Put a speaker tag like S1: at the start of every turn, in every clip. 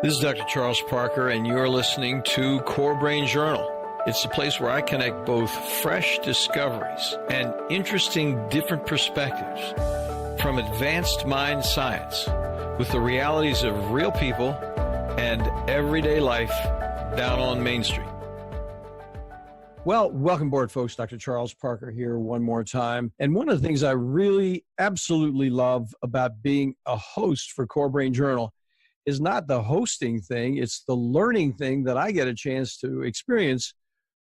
S1: This is Dr. Charles Parker, and you're listening to Core Brain Journal. It's the place where I connect both fresh discoveries and interesting different perspectives from advanced mind science with the realities of real people and everyday life down on Main Street. Well, welcome aboard, folks. Dr. Charles Parker here one more time. And one of the things I really absolutely love about being a host for Core Brain Journal is not the hosting thing, it's the learning thing that I get a chance to experience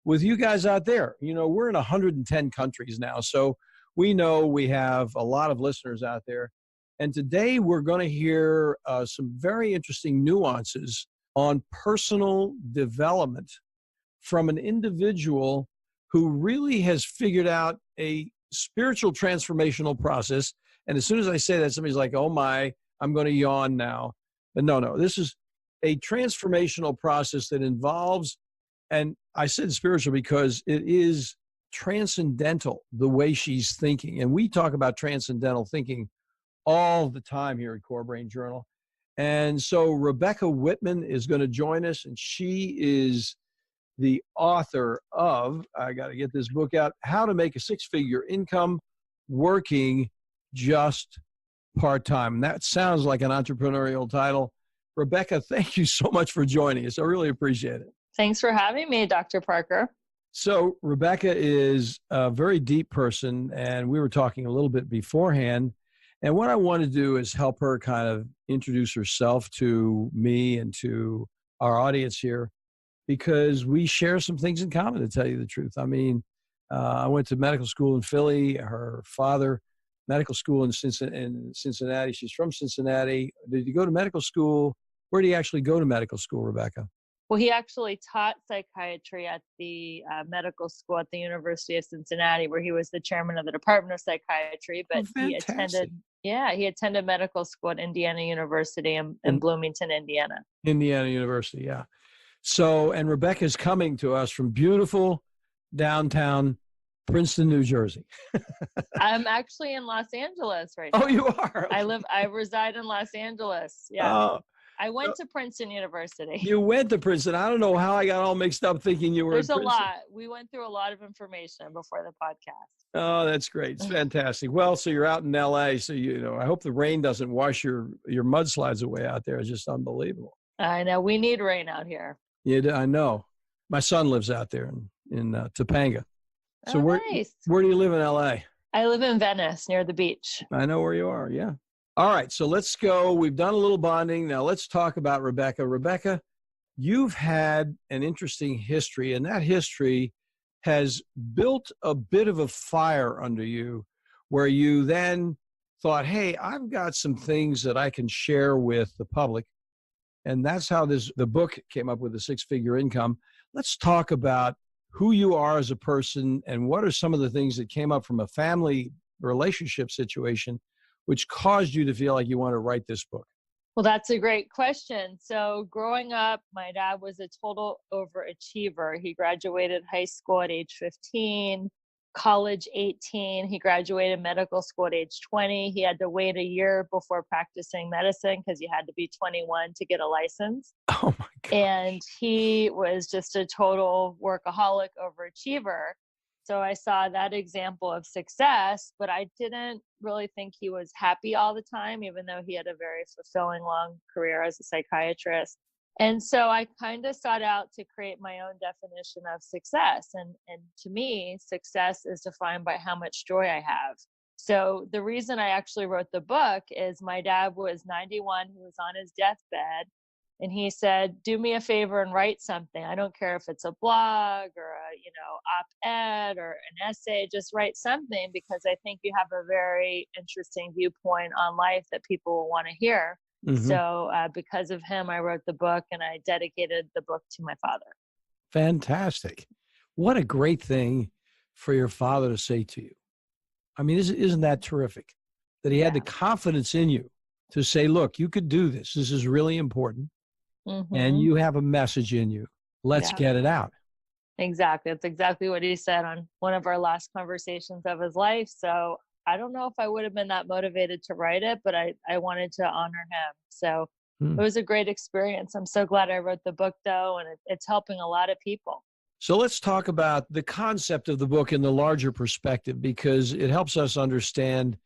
S1: with you guys out there. You know, we're in 110 countries now, so we know we have a lot of listeners out there. And today we're going to hear some very interesting nuances on personal development from an individual who really has figured out a spiritual transformational process. And as soon as I say that, somebody's like, oh my, I'm going to yawn now. But no, this is a transformational process that involves, and I said spiritual because it is transcendental, the way she's thinking. And we talk about transcendental thinking all the time here at Core Brain Journal. And so Rebecca Whitman is going to join us, and she is the author of, I got to get this book out, How to Make a Six-Figure Income Working Just Part-Time. That sounds like an entrepreneurial title. Rebecca, thank you so much for joining us. I really appreciate it.
S2: Thanks for having me, Dr. Parker.
S1: So Rebecca is a very deep person, and we were talking a little bit beforehand. And what I want to do is help her kind of introduce herself to me and to our audience here, because we share some things in common, to tell you the truth. I mean, I went to medical school in Philly. Her father, medical school in Cincinnati. She's from Cincinnati. Did you go to medical school? Where do you actually go to medical school, Rebecca?
S2: Well, he actually taught psychiatry at the medical school at the University of Cincinnati, where he was the chairman of the Department of Psychiatry. But he attended medical school at Indiana University in Bloomington, Indiana.
S1: Indiana University, yeah. So, and Rebecca's coming to us from beautiful downtown Princeton, New Jersey.
S2: I'm actually in Los Angeles right now.
S1: Oh, you are?
S2: Okay. I reside in Los Angeles. Yeah.
S1: Oh.
S2: I went to Princeton University.
S1: You went to Princeton. I don't know how I got all mixed up thinking you were
S2: There's
S1: at
S2: a
S1: Princeton.
S2: lot. We went through a lot of information before the podcast.
S1: Oh, that's great. It's fantastic. Well, so you're out in LA. So, I hope the rain doesnst wash your mudslides away out there. It's just unbelievable.
S2: I know. We need rain out here.
S1: Yeah, I know. My son lives out there in Topanga. So
S2: nice.
S1: Where do you live in LA?
S2: I live in Venice, near the beach.
S1: I know where you are, yeah. All right, so let's go. We've done a little bonding. Now let's talk about Rebecca. Rebecca, you've had an interesting history, and that history has built a bit of a fire under you where you then thought, hey, I've got some things that I can share with the public. And that's how the book came up with the six-figure income. Let's talk about who you are as a person and what are some of the things that came up from a family relationship situation which caused you to feel like you want to write this book.
S2: Well, that's a great question. So growing up, my dad was a total overachiever. He graduated high school at age 15, college 18. He graduated medical school at age 20. He had to wait a year before practicing medicine because you had to be 21 to get a license.
S1: Oh my God.
S2: And he was just a total workaholic overachiever. So I saw that example of success, but I didn't really think he was happy all the time, even though he had a very fulfilling long career as a psychiatrist. And so I kind of sought out to create my own definition of success. And to me, success is defined by how much joy I have. So the reason I actually wrote the book is my dad was 91. He was on his deathbed. And he said, do me a favor and write something. I don't care if it's a blog or a, op-ed or an essay, just write something because I think you have a very interesting viewpoint on life that people will want to hear. Mm-hmm. So because of him, I wrote the book and I dedicated the book to my father.
S1: Fantastic. What a great thing for your father to say to you. I mean, isn't that terrific that he had the confidence in you to say, look, you could do this. This is really important. Mm-hmm. And you have a message in you. Let's get it out.
S2: Exactly. That's exactly what he said on one of our last conversations of his life. So I don't know if I would have been that motivated to write it, but I wanted to honor him. So
S1: Hmm.
S2: it was a great experience. I'm so glad I wrote the book, though, and it's helping a lot of people.
S1: So let's talk about the concept of the book in the larger perspective, because it helps us understand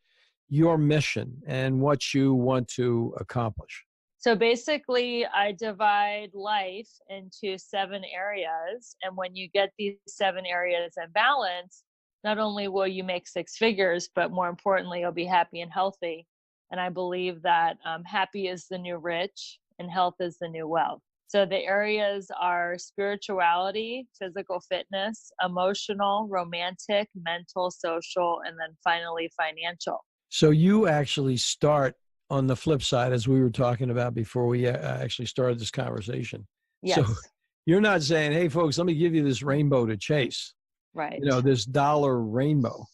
S1: your mission and what you want to accomplish.
S2: So basically, I divide life into 7 areas. And when you get these 7 areas in balance, not only will you make 6 figures, but more importantly, you'll be happy and healthy. And I believe that happy is the new rich and health is the new wealth. So the areas are spirituality, physical fitness, emotional, romantic, mental, social, and then finally financial.
S1: So you actually start on the flip side, as we were talking about before we actually started this conversation. So
S2: Yes,
S1: you're not saying, hey, folks, let me give you this rainbow to chase,
S2: right.
S1: this dollar rainbow.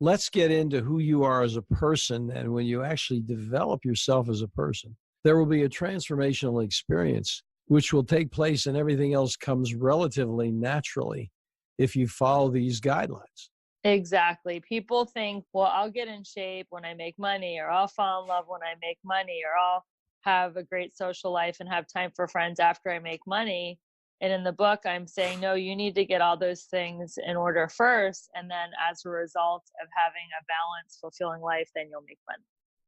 S1: Let's get into who you are as a person. And when you actually develop yourself as a person, there will be a transformational experience which will take place, and everything else comes relatively naturally if you follow these guidelines.
S2: Exactly. People think, well, I'll get in shape when I make money, or I'll fall in love when I make money, or I'll have a great social life and have time for friends after I make money. And in the book, I'm saying, no, you need to get all those things in order first. And then as a result of having a balanced, fulfilling life, then you'll make money.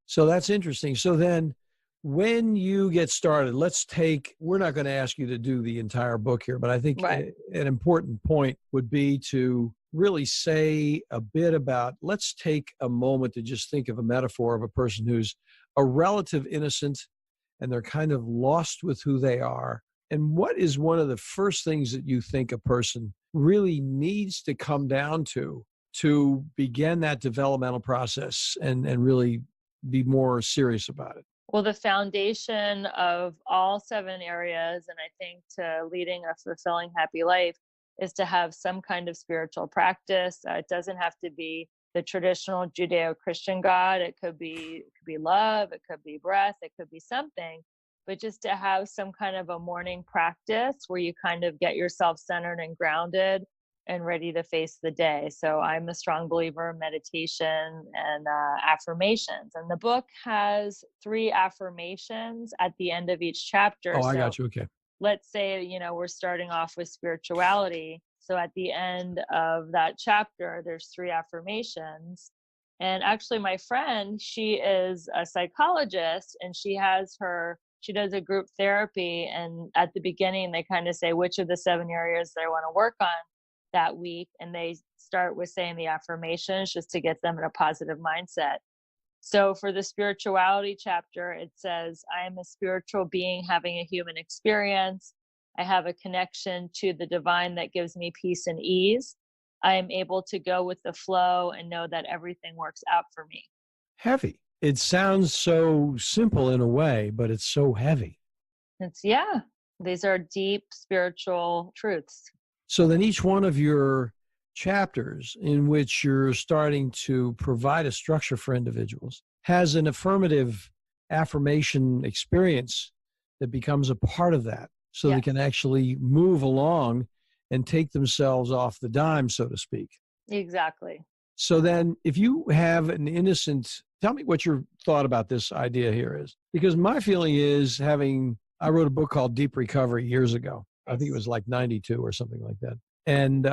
S1: So that's interesting. So then when you get started, we're not going to ask you to do the entire book here, but I think
S2: Right.
S1: an important point would be to really say a bit about, let's take a moment to just think of a metaphor of a person who's a relative innocent and they're kind of lost with who they are. And what is one of the first things that you think a person really needs to come down to begin that developmental process and really be more serious about it?
S2: Well, the foundation of all 7 areas, and I think to leading a fulfilling, happy life, is to have some kind of spiritual practice. It doesn't have to be the traditional Judeo-Christian God. It could be love. It could be breath. It could be something. But just to have some kind of a morning practice where you kind of get yourself centered and grounded and ready to face the day. So I'm a strong believer in meditation and affirmations. And the book has 3 affirmations at the end of each chapter.
S1: Oh, I
S2: So
S1: got you. Okay.
S2: let's say, we're starting off with spirituality. So at the end of that chapter, there's 3 affirmations. And actually, my friend, she is a psychologist and she does a group therapy. And at the beginning, they kind of say which of the 7 areas they want to work on that week. And they start with saying the affirmations just to get them in a positive mindset. So for the spirituality chapter, it says, I am a spiritual being having a human experience. I have a connection to the divine that gives me peace and ease. I am able to go with the flow and know that everything works out for me.
S1: Heavy. It sounds so simple in a way, but it's so heavy.
S2: Yeah, these are deep spiritual truths.
S1: So then each one of your chapters in which you're starting to provide a structure for individuals has an affirmative affirmation experience that becomes a part of that, so they
S2: Yes,
S1: can actually move along and take themselves off the dime, so to speak.
S2: exactly.
S1: So then if you have tell me what your thought about this idea here is, because my feeling is I wrote a book called Deep Recovery years ago. I think it
S2: Yes.
S1: was like 92 or something like that. And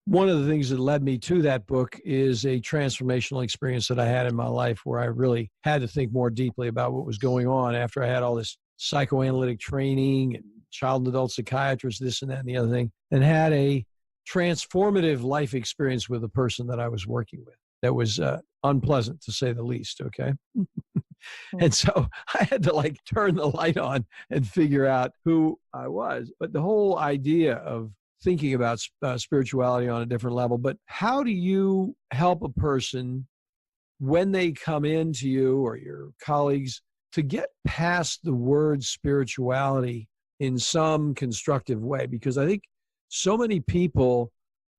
S1: one of the things that led me to that book is a transformational experience that I had in my life where I really had to think more deeply about what was going on after I had all this psychoanalytic training and child and adult psychiatrist, this and that and the other thing, and had a transformative life experience with a person that I was working with that was unpleasant, to say the least. Okay.
S2: Mm.
S1: And so I had to turn the light on and figure out who I was. But the whole idea of thinking about spirituality on a different level, but how do you help a person when they come into you or your colleagues to get past the word spirituality in some constructive way? Because I think so many people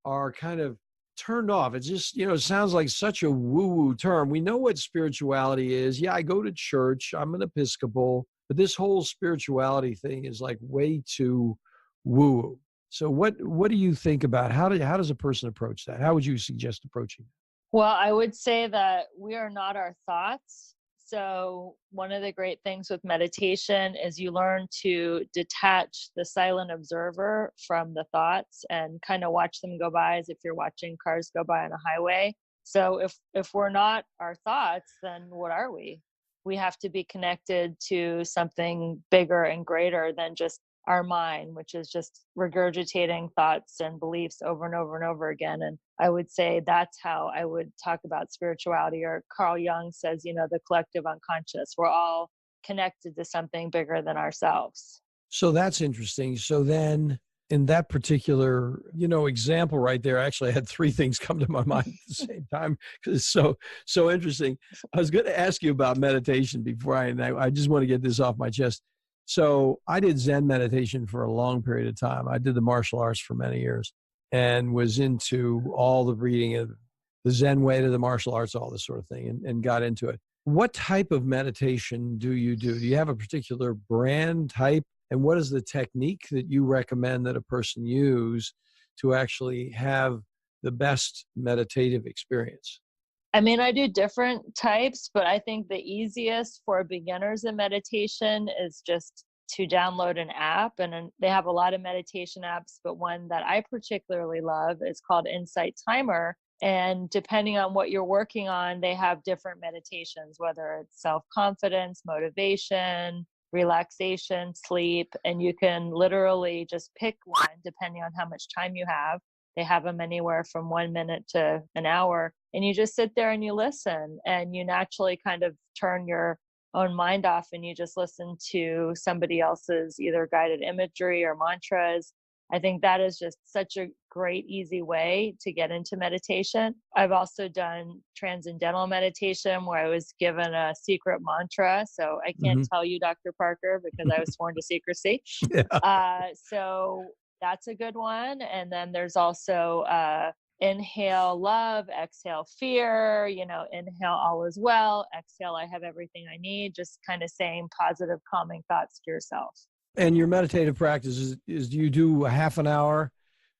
S1: are kind of turned off. It's just, it sounds like such a woo-woo term. We know what spirituality is. Yeah, I go to church. I'm an Episcopal. But this whole spirituality thing is way too woo-woo. So what do you think about how does a person approach that? How would you suggest approaching it?
S2: Well, I would say that we are not our thoughts. So, one of the great things with meditation is you learn to detach the silent observer from the thoughts and kind of watch them go by as if you're watching cars go by on a highway. So, if we're not our thoughts, then what are we? We have to be connected to something bigger and greater than just our mind, which is just regurgitating thoughts and beliefs over and over and over again. And I would say that's how I would talk about spirituality. Or Carl Jung says, the collective unconscious. We're all connected to something bigger than ourselves.
S1: So that's interesting. So then in that particular, example right there, actually I had three things come to my mind at the same time because it's so interesting. I was going to ask you about meditation before I just want to get this off my chest. So I did Zen meditation for a long period of time. I did the martial arts for many years and was into all the reading of the Zen way to the martial arts, all this sort of thing, and got into it. What type of meditation do you do? Do you have a particular brand type? And what is the technique that you recommend that a person use to actually have the best meditative experience?
S2: I mean, I do different types, but I think the easiest for beginners in meditation is just to download an app. And they have a lot of meditation apps, but one that I particularly love is called Insight Timer. And depending on what you're working on, they have different meditations, whether it's self-confidence, motivation, relaxation, sleep, and you can literally just pick one depending on how much time you have. They have them anywhere from 1 minute to an hour. And you just sit there and you listen, and you naturally kind of turn your own mind off and you just listen to somebody else's either guided imagery or mantras. I think that is just such a great, easy way to get into meditation. I've also done transcendental meditation where I was given a secret mantra. So I can't tell you, Dr. Parker, because I was sworn to secrecy.
S1: Yeah.
S2: So that's a good one. And then there's also inhale love, exhale fear, inhale all is well, exhale I have everything I need, just kind of saying positive, calming thoughts to yourself.
S1: And your meditative practice is do you do a half an hour?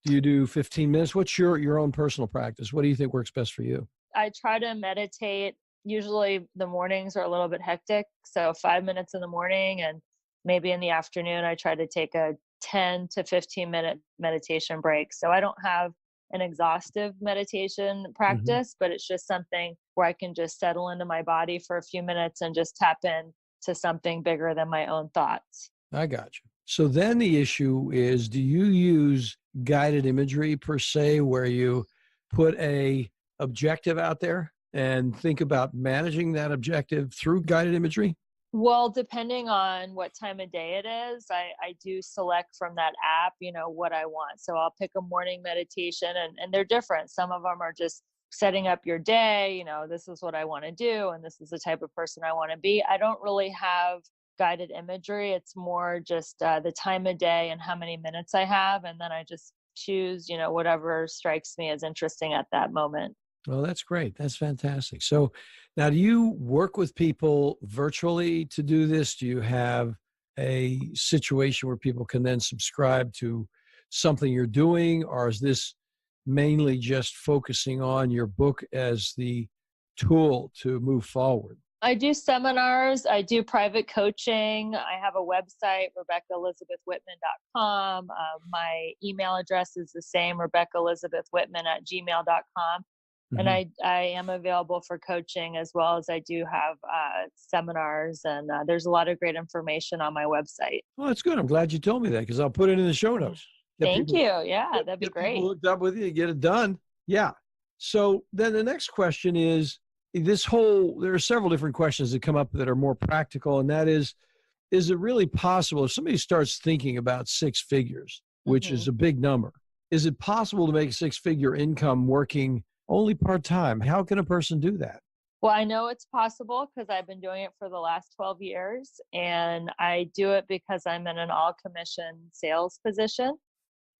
S1: Do you do 15 minutes? What's your own personal practice? What do you think works best for you?
S2: I try to meditate. Usually the mornings are a little bit hectic. So 5 minutes in the morning and maybe in the afternoon, I try to take a 10 to 15-minute meditation break. So I don't have an exhaustive meditation practice, but it's just something where I can just settle into my body for a few minutes and just tap in to something bigger than my own thoughts.
S1: I got you. So then the issue is, do you use guided imagery per se, where you put a objective out there and think about managing that objective through guided imagery?
S2: Well, depending on what time of day it is, I do select from that app, what I want. So I'll pick a morning meditation and they're different. Some of them are just setting up your day, this is what I want to do, and this is the type of person I want to be. I don't really have guided imagery. It's more just the time of day and how many minutes I have. And then I just choose, whatever strikes me as interesting at that moment.
S1: Well, that's great. That's fantastic. So now, do you work with people virtually to do this? Do you have a situation where people can then subscribe to something you're doing? Or is this mainly just focusing on your book as the tool to move forward?
S2: I do seminars. I do private coaching. I have a website, RebeccaElizabethWhitman.com. My email address is the same, RebeccaElizabethWhitman@gmail.com. And I am available for coaching as well as I do have seminars. And there's a lot of great information on my website.
S1: Well, that's good. I'm glad you told me that because I'll put it in the show notes.
S2: Thank you. Yeah, that'd be great.
S1: People hooked up with you to get it done. Yeah. So then the next question is there are several different questions that come up that are more practical. And that is it really possible if somebody starts thinking about six figures, which is a big number, is it possible to make six-figure income working only part-time? How can a person do that?
S2: Well, I know it's possible because I've been doing it for the last 12 years. And I do it because I'm in an all-commission sales position.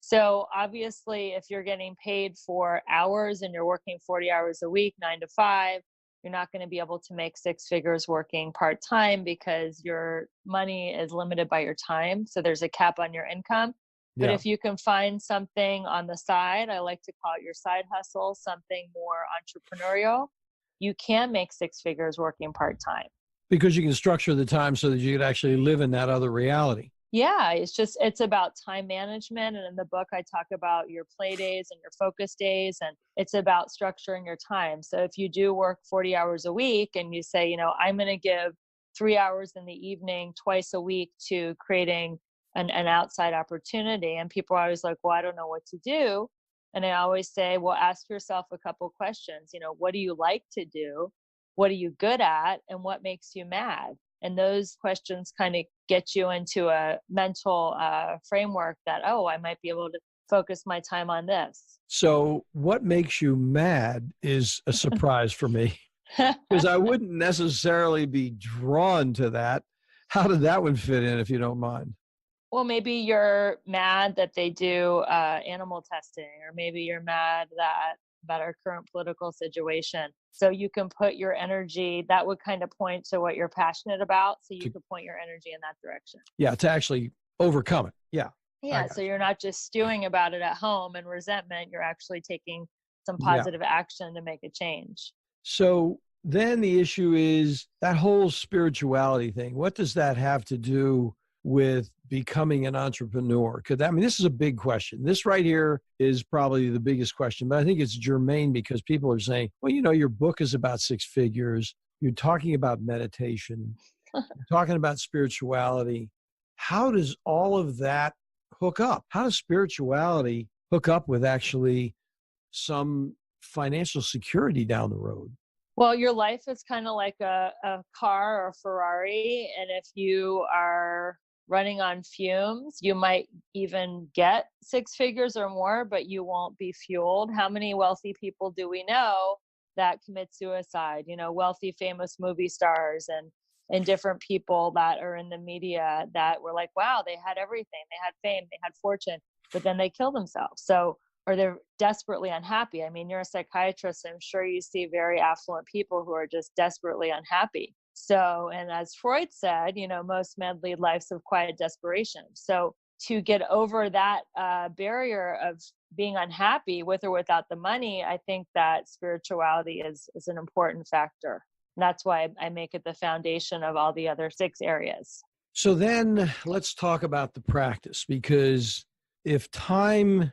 S2: So obviously, if you're getting paid for hours and you're working 40 hours a week, 9 to 5, you're not going to be able to make six figures working part-time because your money is limited by your time. So there's a cap on your income. But if you can find something on the side, I like to call it your side hustle, something more entrepreneurial, you can make six figures working part-time.
S1: Because you can structure the time so that you could actually live in that other reality.
S2: Yeah, it's about time management. And in the book, I talk about your play days and your focus days, and it's about structuring your time. So if you do work 40 hours a week and you say, I'm going to give 3 hours in the evening twice a week to creating an outside opportunity, and people are always like, well, I don't know what to do. And I always say, well, ask yourself a couple questions. What do you like to do? What are you good at? And what makes you mad? And those questions kind of get you into a mental framework that, oh, I might be able to focus my time on this.
S1: So what makes you mad is a surprise for me, because I wouldn't necessarily be drawn to that. How did that one fit in, if you don't mind?
S2: Well, maybe you're mad that they do animal testing, or maybe you're mad about our current political situation. So you can put your energy, that would kind of point to what you're passionate about. So you could point your energy in that direction.
S1: Yeah, to actually overcome it. Yeah.
S2: Yeah. So you're not just stewing about it at home and resentment. You're actually taking some positive action to make a change.
S1: So then the issue is that whole spirituality thing. What does that have to do with becoming an entrepreneur? This is a big question. This right here is probably the biggest question, but I think it's germane because people are saying, well, your book is about six figures. You're talking about meditation. You're talking about spirituality. How does all of that hook up? How does spirituality hook up with actually some financial security down the road?
S2: Well, your life is kind of like a car or a Ferrari. And if you are running on fumes, you might even get six figures or more, but you won't be fueled. How many wealthy people do we know that commit suicide? Wealthy, famous movie stars and different people that are in the media that were like, wow, they had everything. They had fame, they had fortune, but then they kill themselves. Or they're desperately unhappy. You're a psychiatrist. I'm sure you see very affluent people who are just desperately unhappy. So, and as Freud said, most men lead lives of quiet desperation. So to get over that barrier of being unhappy with or without the money, I think that spirituality is an important factor. And that's why I make it the foundation of all the other 6 areas.
S1: So then let's talk about the practice, because if time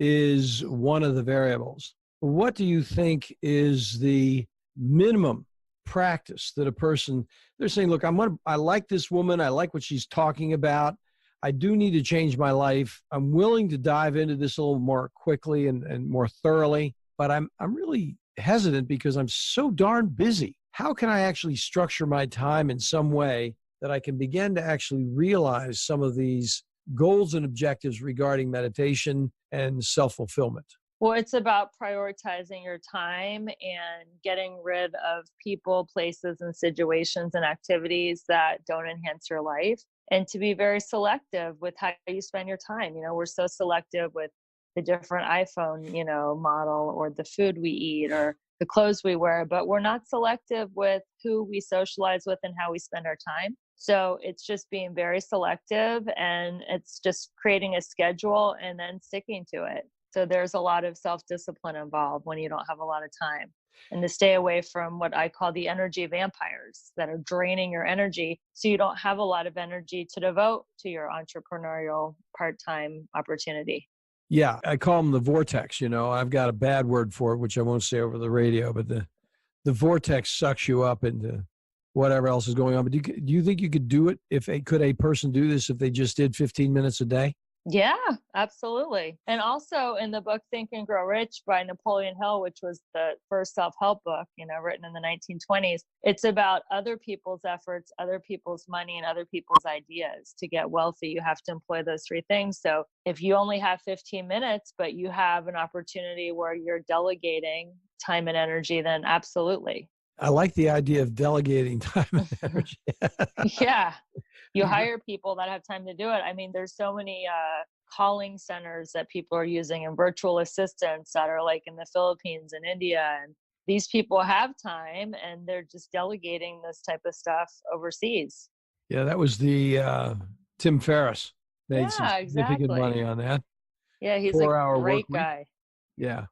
S1: is one of the variables, what do you think is the minimum practice that a person, they're saying, look, I like this woman. I like what she's talking about. I do need to change my life. I'm willing to dive into this a little more quickly and more thoroughly, but I'm really hesitant because I'm so darn busy. How can I actually structure my time in some way that I can begin to actually realize some of these goals and objectives regarding meditation and self-fulfillment?
S2: Well, it's about prioritizing your time and getting rid of people, places, and situations and activities that don't enhance your life, and to be very selective with how you spend your time. We're so selective with the different iPhone, model, or the food we eat, or the clothes we wear, but we're not selective with who we socialize with and how we spend our time. So it's just being very selective, and it's just creating a schedule and then sticking to it. So there's a lot of self-discipline involved when you don't have a lot of time, and to stay away from what I call the energy vampires that are draining your energy. So you don't have a lot of energy to devote to your entrepreneurial part-time opportunity.
S1: Yeah, I call them the vortex. I've got a bad word for it, which I won't say over the radio, but the vortex sucks you up into whatever else is going on. But do you think you could do it could a person do this if they just did 15 minutes a day?
S2: Yeah, absolutely. And also in the book, Think and Grow Rich by Napoleon Hill, which was the first self-help book, written in the 1920s, it's about other people's efforts, other people's money, and other people's ideas. To get wealthy, you have to employ those 3 things. So if you only have 15 minutes, but you have an opportunity where you're delegating time and energy, then absolutely.
S1: I like the idea of delegating time and energy.
S2: Yeah. You hire people that have time to do it. There's so many calling centers that people are using, and virtual assistants that are like in the Philippines and India. And these people have time, and they're just delegating this type of stuff overseas.
S1: Yeah, that was the Tim Ferriss made some significant money on that.
S2: Yeah, he's a great guy.
S1: Yeah.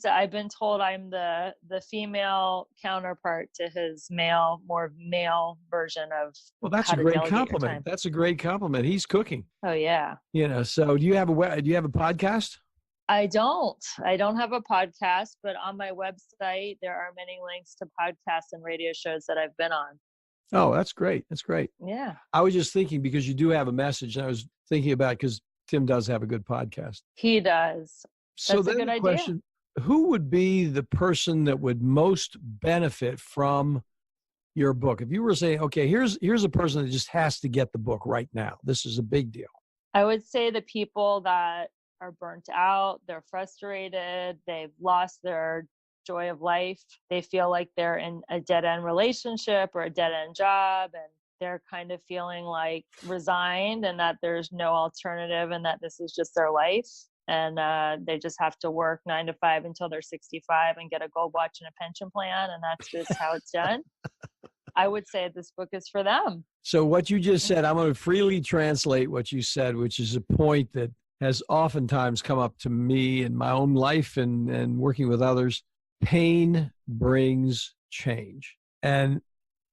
S2: I've been told I'm the female counterpart to his more male version of
S1: Well, that's
S2: how
S1: a
S2: to
S1: great
S2: delegate your
S1: compliment.
S2: time.
S1: That's a great compliment. He's cooking,
S2: Oh yeah.
S1: so do you have a podcast?
S2: I don't have a podcast, but on my website there are many links to podcasts and radio shows that I've been on.
S1: Oh, that's great. That's great.
S2: Yeah.
S1: I was just thinking because you do have a message, and I was thinking about because Tim does have a good podcast.
S2: He does.
S1: So
S2: That's a
S1: then
S2: good
S1: the
S2: idea.
S1: question, who would be the person that would most benefit from your book? If you were saying, okay, here's a person that just has to get the book right now. This is a big deal.
S2: I would say the people that are burnt out, they're frustrated, they've lost their joy of life, they feel like they're in a dead end relationship or a dead end job, and they're kind of feeling like resigned and that there's no alternative and that this is just their life. And they just have to work 9 to 5 until they're 65 and get a gold watch and a pension plan. And that's just how it's done. I would say this book is for them.
S1: So what you just said, I'm going to freely translate what you said, which is a point that has oftentimes come up to me in my own life and working with others. Pain brings change. And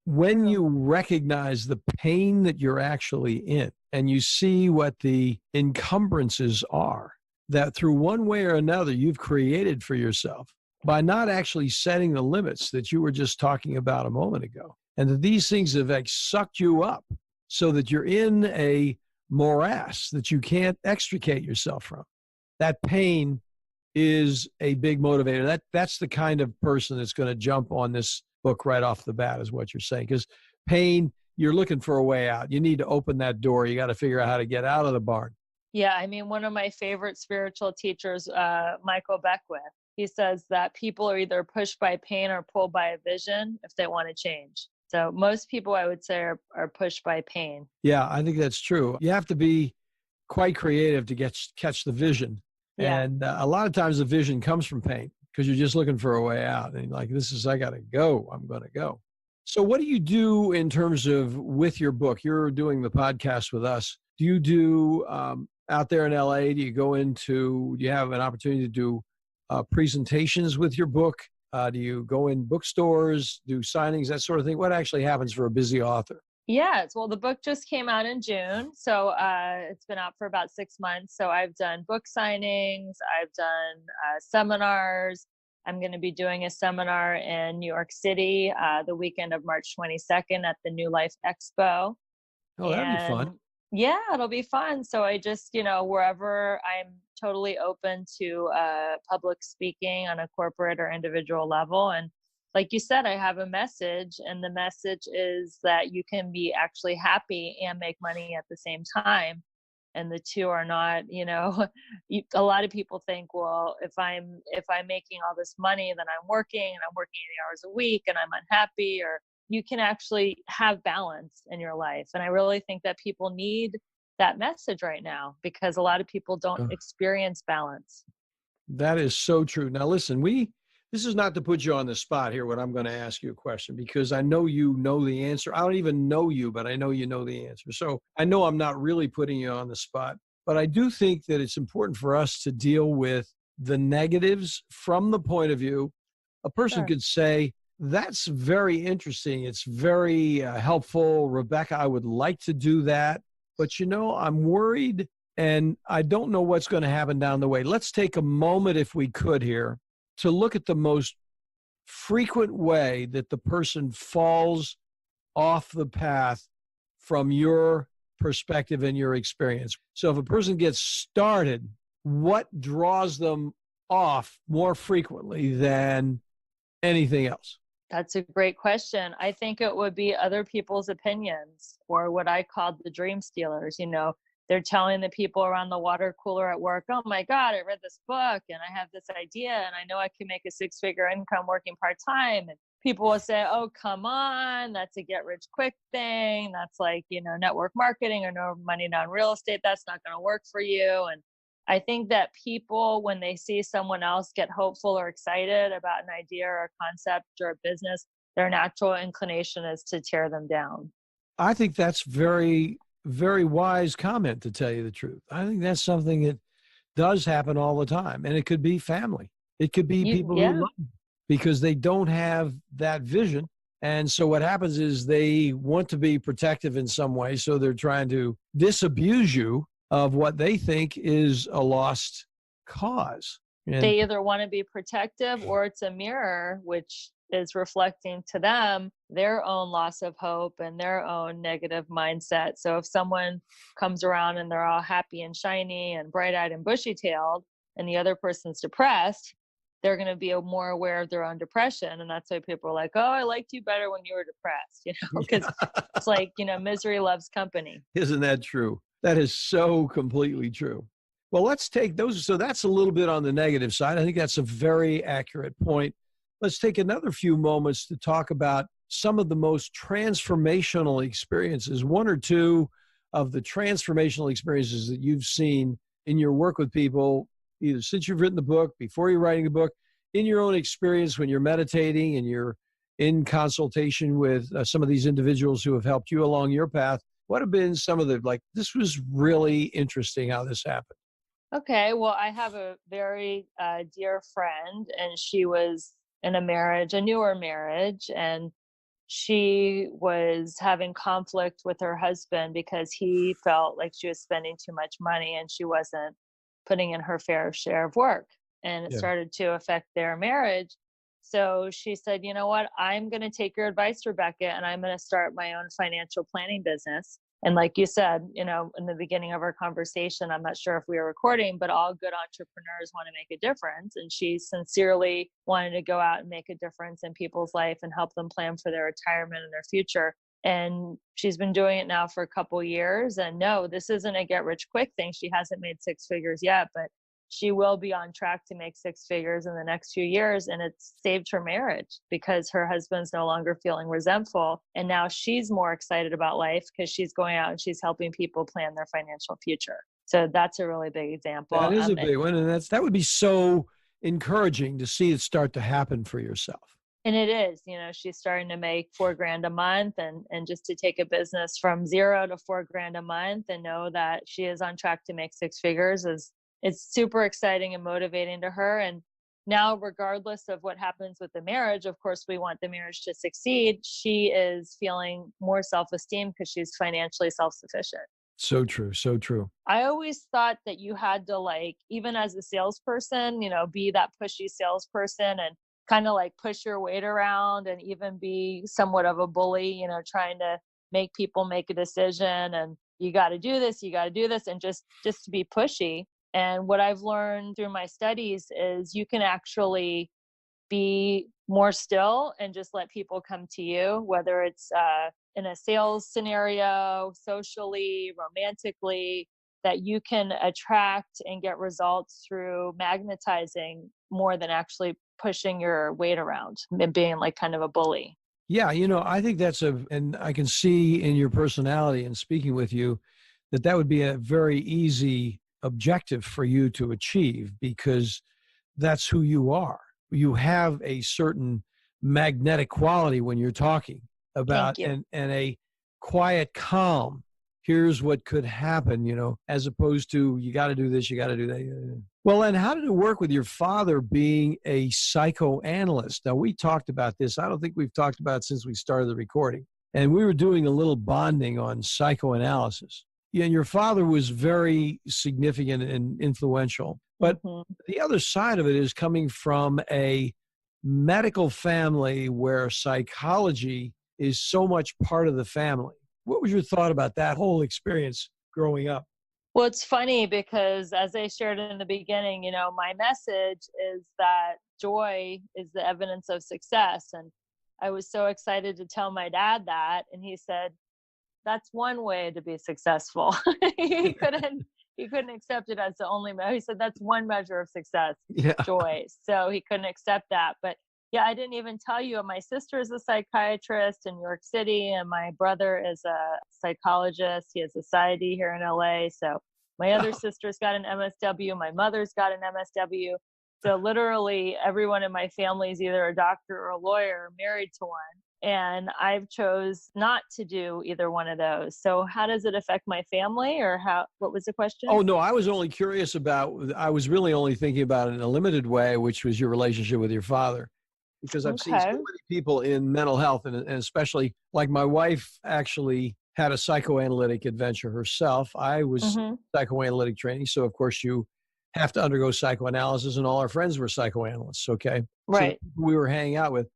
S1: when you recognize the pain that you're actually in and you see what the encumbrances are that through one way or another you've created for yourself by not actually setting the limits that you were just talking about a moment ago, and that these things have like sucked you up so that you're in a morass that you can't extricate yourself from. That pain is a big motivator. That's the kind of person that's going to jump on this book right off the bat, is what you're saying. Because pain, you're looking for a way out. You need to open that door. You got to figure out how to get out of the barn.
S2: Yeah, I mean, one of my favorite spiritual teachers, Michael Beckwith, he says that people are either pushed by pain or pulled by a vision if they want to change. So most people, I would say, are pushed by pain.
S1: Yeah, I think that's true. You have to be quite creative to catch the vision.
S2: Yeah.
S1: And a lot of times the vision comes from pain because you're just looking for a way out. And like, I got to go. I'm going to go. So what do you do in terms of with your book? You're doing the podcast with us. Do you do out there in LA? Do you have an opportunity to do presentations with your book? Do you go in bookstores, do signings, that sort of thing? What actually happens for a busy author?
S2: Yeah, well, the book just came out in June, so it's been out for about 6 months. So I've done book signings, I've done seminars. I'm going to be doing a seminar in New York City the weekend of March 22nd at the New Life Expo.
S1: Oh, that'd be fun.
S2: Yeah, it'll be fun. So I just, wherever, I'm totally open to public speaking on a corporate or individual level. And like you said, I have a message, and the message is that you can be actually happy and make money at the same time. And the two are not, a lot of people think, well, if I'm making all this money, then I'm working 80 hours a week and I'm unhappy. Or you can actually have balance in your life. And I really think that people need that message right now because a lot of people don't experience balance.
S1: That is so true. Now, listen, this is not to put you on the spot here when I'm going to ask you a question, because I know you know the answer. I don't even know you, but I know you know the answer. So I know I'm not really putting you on the spot, but I do think that it's important for us to deal with the negatives from the point of view. A person could say, that's very interesting. It's very helpful. Rebecca, I would like to do that, but I'm worried and I don't know what's going to happen down the way. Let's take a moment, if we could here, to look at the most frequent way that the person falls off the path from your perspective and your experience. So if a person gets started, what draws them off more frequently than anything else?
S2: That's a great question. I think it would be other people's opinions, or what I call the dream stealers. They're telling the people around the water cooler at work, oh my God, I read this book and I have this idea and I know I can make a 6-figure income working part-time. And people will say, oh, come on, that's a get rich quick thing. That's like, network marketing or no money down real estate. That's not going to work for you. And I think that people, when they see someone else get hopeful or excited about an idea or a concept or a business, their natural inclination is to tear them down.
S1: I think that's very, very wise comment, to tell you the truth. I think that's something that does happen all the time, and it could be family. It could be people who
S2: Yeah.
S1: love you because they don't have that vision. And so what happens is they want to be protective in some way. So they're trying to disabuse you of what they think is a lost cause. And
S2: They either want to be protective, or it's a mirror, which is reflecting to them their own loss of hope and their own negative mindset. So if someone comes around and they're all happy and shiny and bright eyed and bushy tailed, and the other person's depressed, they're going to be more aware of their own depression. And that's why people are like, oh, I liked you better when you were depressed, because
S1: yeah,
S2: it's like, misery loves company.
S1: isn't that true? That is so completely true. Well, let's take those. So that's a little bit on the negative side. I think that's a very accurate point. Let's take another few moments to talk about some of the most transformational experiences, one or two of the transformational experiences that you've seen in your work with people, either since you've written the book, before you're writing the book, in your own experience when you're meditating and you're in consultation with some of these individuals who have helped you along your path. What have been some of the, like, this was really interesting how this happened?
S2: Okay, well, I have a very dear friend, and she was in a marriage, a newer marriage, and she was having conflict with her husband because he felt like she was spending too much money and she wasn't putting in her fair share of work. And it
S1: Yeah.
S2: started to affect their marriage. So she said, you know what? I'm going to take your advice, Rebecca, and I'm going to start my own financial planning business. And like you said, in the beginning of our conversation, I'm not sure if we were recording, but all good entrepreneurs want to make a difference. And she sincerely wanted to go out and make a difference in people's life and help them plan for their retirement and their future. And she's been doing it now for a couple of years. And no, this isn't a get rich quick thing. She hasn't made six figures yet, but she will be on track to make six figures in the next few years. And it's saved her marriage because her husband's no longer feeling resentful. And now she's more excited about life because she's going out and she's helping people plan their financial future. So that's a really big example.
S1: That is a big one. And that would be so encouraging to see it start to happen for yourself.
S2: And it is, she's starting to make $4,000 a month, and just to take a business from zero to $4,000 a month and know that she is on track to make six figures it's super exciting and motivating to her. And now, regardless of what happens with the marriage, of course, we want the marriage to succeed. She is feeling more self-esteem because she's financially self-sufficient.
S1: So true. So true.
S2: I always thought that you had to, like, even as a salesperson, be that pushy salesperson and kind of like push your weight around and even be somewhat of a bully, trying to make people make a decision and you got to do this, and just to be pushy. And what I've learned through my studies is you can actually be more still and just let people come to you, whether it's in a sales scenario, socially, romantically, that you can attract and get results through magnetizing more than actually pushing your weight around and being like kind of a bully.
S1: Yeah. I think and I can see in your personality and speaking with you that would be a very easy objective for you to achieve because that's who you are. You have a certain magnetic quality when you're talking about and a quiet calm. Here's what could happen, as opposed to you got to do this, you got to do that. Well, and how did it work with your father being a psychoanalyst? Now, we talked about this. I don't think we've talked about it since we started the recording. And we were doing a little bonding on psychoanalysis. Yeah, and your father was very significant and influential. But the other side of it is coming from a medical family where psychology is so much part of the family. What was your thought about that whole experience growing up?
S2: Well, it's funny because as I shared in the beginning, my message is that joy is the evidence of success. And I was so excited to tell my dad that. And he said, that's one way to be successful. he couldn't accept it as the only measure. He said, that's one measure of success, joy. So he couldn't accept that. But yeah, I didn't even tell you, my sister is a psychiatrist in New York City, and my brother is a psychologist. He has a society here in LA. So my other sister's got an MSW. My mother's got an MSW. So literally everyone in my family is either a doctor or a lawyer or married to one. And I've chose not to do either one of those. So how does it affect my family, or what was the question?
S1: Oh, no, I was only curious I was really only thinking about it in a limited way, which was your relationship with your father. Because I've seen so
S2: Okay.
S1: many people in mental health, and especially like my wife actually had a psychoanalytic adventure herself. I was
S2: Hmm.
S1: psychoanalytic training. So, of course, you have to undergo psychoanalysis, and all our friends were psychoanalysts. Okay. So, the
S2: Right.
S1: people we were hanging out with.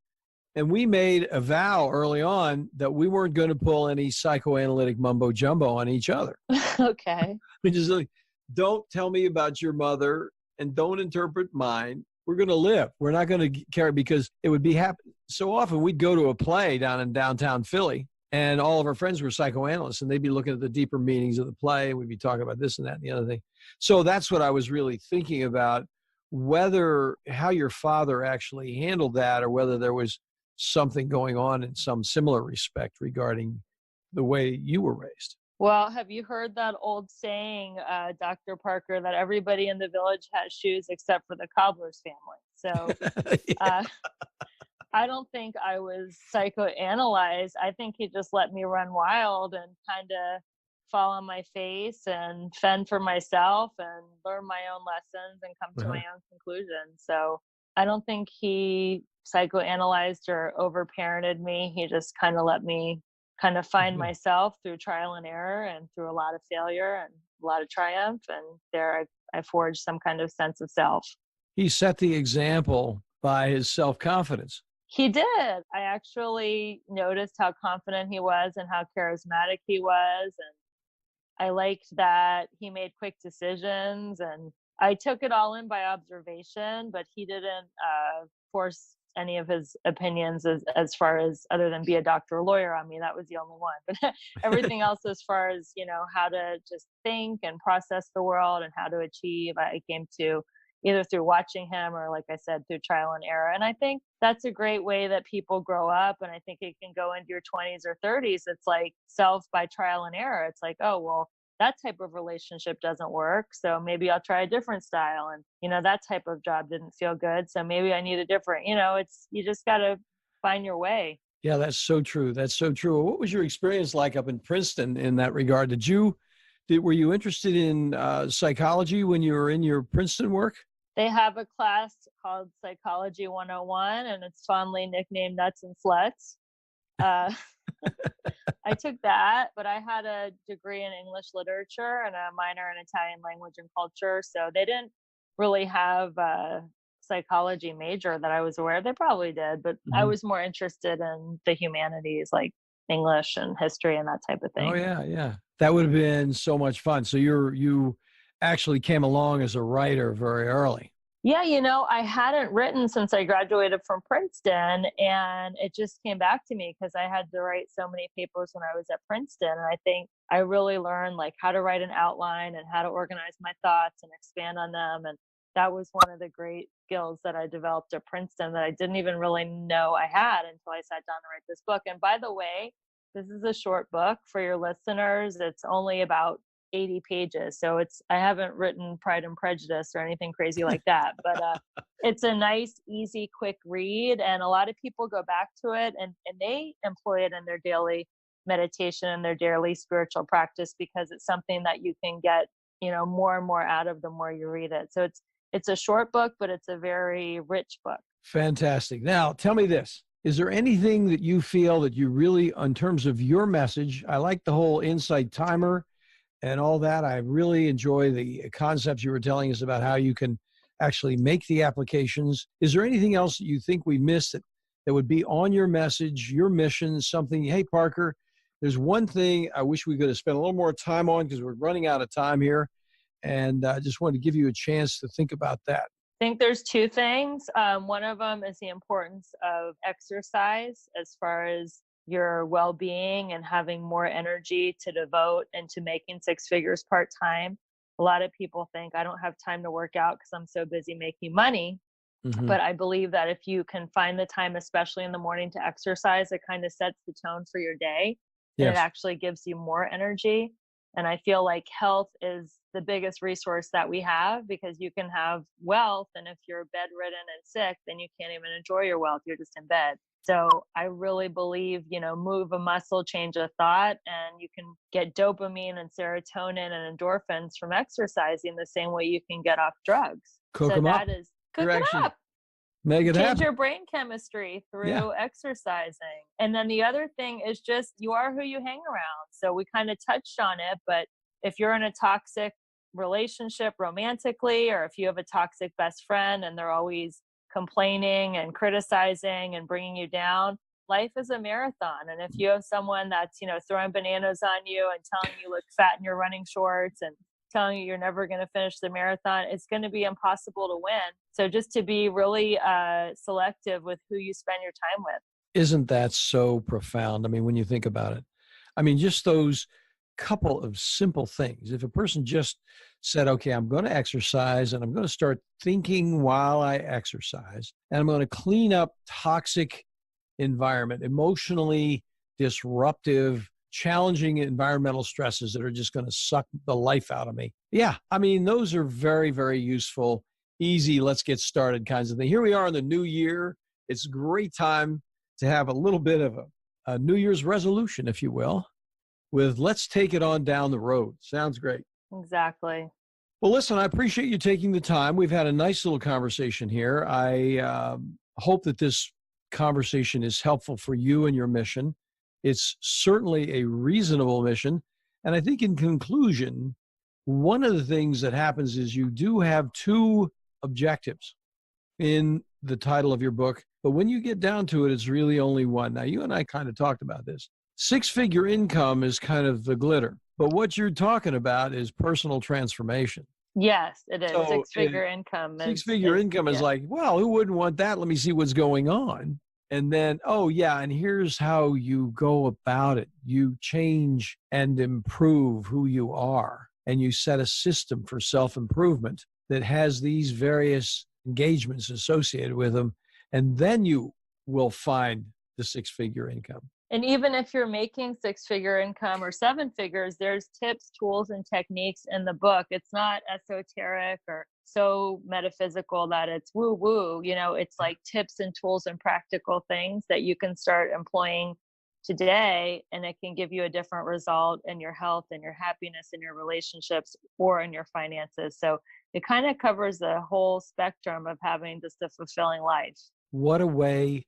S1: And we made a vow early on that we weren't going to pull any psychoanalytic mumbo jumbo on each other.
S2: Okay.
S1: We just like, don't tell me about your mother and don't interpret mine. We're going to live. We're not going to care, because it would be happen. So often we'd go to a play down in downtown Philly, and all of our friends were psychoanalysts, and they'd be looking at the deeper meanings of the play. And we'd be talking about this and that and the other thing. So that's what I was really thinking about, whether how your father actually handled that, or whether there was something going on in some similar respect regarding the way you were raised.
S2: Well, have you heard that old saying, Dr. Parker, that everybody in the village has shoes except for the cobbler's family? So
S1: Yeah.
S2: uh, I don't think I was psychoanalyzed. I think he just let me run wild and kind of fall on my face and fend for myself and learn my own lessons and come to my
S1: Uh-huh.
S2: own conclusions. So I don't think he psychoanalyzed or overparented me. He just kind of let me kind of find
S1: Okay.
S2: myself through trial and error and through a lot of failure and a lot of triumph. And there I forged some kind of sense of self.
S1: He set the example by his self-confidence.
S2: He did. I actually noticed how confident he was and how charismatic he was. And I liked that he made quick decisions. And I took it all in by observation, but he didn't force any of his opinions as far as other than be a doctor or lawyer on me. That was the only one. But everything else, as far as, how to just think and process the world and how to achieve, I came to either through watching him or, like I said, through trial and error. And I think that's a great way that people grow up. And I think it can go into your 20s or 30s. It's like self by trial and error. It's like, oh, well, that type of relationship doesn't work. So maybe I'll try a different style. And, that type of job didn't feel good. So maybe I need a different, you just got to find your way.
S1: Yeah, that's so true. That's so true. What was your experience like up in Princeton in that regard? Were you interested in psychology when you were in your Princeton work?
S2: They have a class called Psychology 101, and it's fondly nicknamed Nuts and Sluts. Uh, I took that, but I had a degree in English literature and a minor in Italian language and culture. So they didn't really have a psychology major that I was aware. They probably did, but I
S1: Mhm.
S2: was more interested in the humanities, like English and history and that type of
S1: Oh
S2: thing.
S1: yeah, yeah. That would have been so much fun. So you actually came along as a writer very early.
S2: Yeah, I hadn't written since I graduated from Princeton, and it just came back to me because I had to write so many papers when I was at Princeton. And I think I really learned like how to write an outline and how to organize my thoughts and expand on them. And that was one of the great skills that I developed at Princeton that I didn't even really know I had until I sat down to write this book. And by the way, this is a short book for your listeners. It's only about 80 pages. So I haven't written Pride and Prejudice or anything crazy like that, but it's a nice, easy, quick read. And a lot of people go back to it and they employ it in their daily meditation and their daily spiritual practice because it's something that you can get, more and more out of the more you read it. So it's a short book, but it's a very rich book.
S1: Fantastic. Now, tell me this. Is there anything that you feel that you really, in terms of your message, I like the whole insight timer and all that. I really enjoy the concepts you were telling us about how you can actually make the applications. Is there anything else that you think we missed that would be on your message, your mission, something, hey, Parker, there's one thing I wish we could have spent a little more time on because we're running out of time here. And I just wanted to give you a chance to think about that.
S2: I think there's two things. One of them is the importance of exercise as far as your well-being and having more energy to devote into making six figures part-time. A lot of people think I don't have time to work out because I'm so busy making money.
S1: Hmm.
S2: But I believe that if you can find the time, especially in the morning, to exercise, it kind of sets the tone for your day and it
S1: Yes.
S2: actually gives you more energy. And I feel like health is the biggest resource that we have because you can have wealth. And if you're bedridden and sick, then you can't even enjoy your wealth. You're just in bed. So I really believe, move a muscle, change a thought, and you can get dopamine and serotonin and endorphins from exercising the same way you can get off drugs.
S1: Cook
S2: so
S1: them
S2: that
S1: up.
S2: is cook
S1: You're
S2: it
S1: actually
S2: up.
S1: make it
S2: Change
S1: happen.
S2: your brain chemistry through
S1: Yeah.
S2: exercising. And then the other thing is just you are who you hang around. So we kind of touched on it, but if you're in a toxic relationship romantically, or if you have a toxic best friend and they're always complaining and criticizing and bringing you down, life is a marathon. And if you have someone that's, throwing bananas on you and telling you look fat in your running shorts and telling you you're never going to finish the marathon, it's going to be impossible to win. So just to be really selective with who you spend your time with.
S1: Isn't that so profound? I mean, when you think about it, I mean, just those couple of simple things. If a person just said, okay, I'm going to exercise and I'm going to start thinking while I exercise, and I'm going to clean up toxic environment, emotionally disruptive, challenging environmental stresses that are just going to suck the life out of me. Yeah, I mean, those are very, very useful, easy, let's get started kinds of thing. Here we are in the new year. It's a great time to have a little bit of a New Year's resolution, if you will, with let's take it on down the road. Sounds great.
S2: Exactly.
S1: Well, listen, I appreciate you taking the time. We've had a nice little conversation here. I hope that this conversation is helpful for you and your mission. It's certainly a reasonable mission. And I think in conclusion, one of the things that happens is you do have two objectives in the title of your book, but when you get down to it, it's really only one. Now, you and I kind of talked about this. Six-figure income is kind of the glitter, but what you're talking about is personal transformation.
S2: Yes, it is.
S1: So
S2: Six-figure income.
S1: Six-figure income is like, well, who wouldn't want that? Let me see what's going on. And then, oh yeah, and here's how you go about it. You change and improve who you are, and you set a system for self-improvement that has these various engagements associated with them, and then you will find the six-figure income.
S2: And even if you're making six-figure income or seven figures, there's tips, tools, and techniques in the book. It's not esoteric or so metaphysical that it's woo-woo. It's like tips and tools and practical things that you can start employing today, and it can give you a different result in your health and your happiness and your relationships or in your finances. So it kind of covers the whole spectrum of having just a fulfilling life.
S1: What a way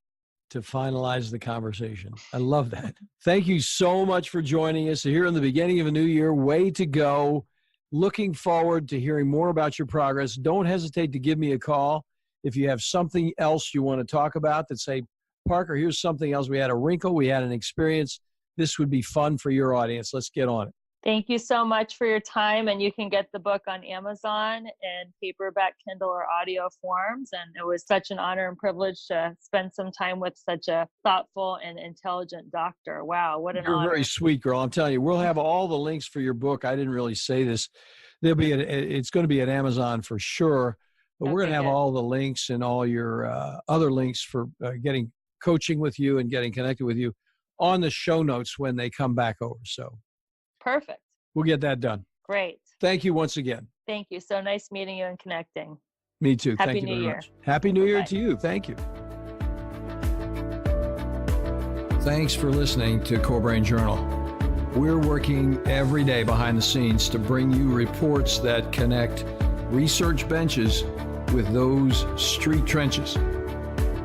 S1: to finalize the conversation. I love that. Thank you so much for joining us here in the beginning of a new year. Way to go. Looking forward to hearing more about your progress. Don't hesitate to give me a call if you have something else you want to talk about that say, Parker, here's something else. We had a wrinkle. We had an experience. This would be fun for your audience. Let's get on it.
S2: Thank you so much for your time. And you can get the book on Amazon in paperback, Kindle, or audio forms. And it was such an honor and privilege to spend some time with such a thoughtful and intelligent doctor. Wow, what an honor.
S1: You're very sweet, girl. I'm telling you, we'll have all the links for your book. I didn't really say this. It's going to be at Amazon for sure. But we're going to have all the links and all your other links for getting coaching with you and getting connected with you on the show notes when they come back over. So
S2: perfect.
S1: We'll get that done.
S2: Great.
S1: Thank you once again.
S2: Thank you. So nice meeting you and connecting.
S1: Me too.
S2: Happy
S1: Thank you
S2: New
S1: very
S2: Year.
S1: much. Happy New Year to you. Thank you. Thanks for listening to Core Brain Journal. We're working every day behind the scenes to bring you reports that connect research benches with those street trenches.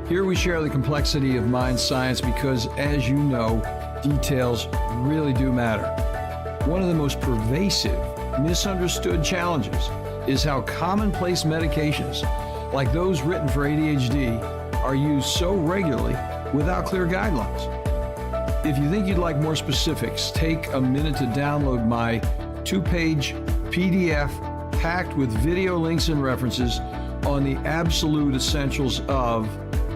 S1: Here we share the complexity of mind science because, as you know, details really do matter. One of the most pervasive, misunderstood challenges is how commonplace medications, like those written for ADHD, are used so regularly without clear guidelines. If you think you'd like more specifics, take a minute to download my 2-page PDF packed with video links and references on the absolute essentials of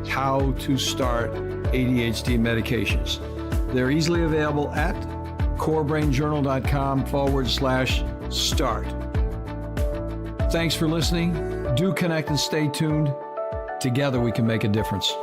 S1: how to start ADHD medications. They're easily available at corebrainjournal.com/start. Thanks for listening. Do connect and stay tuned. Together we can make a difference.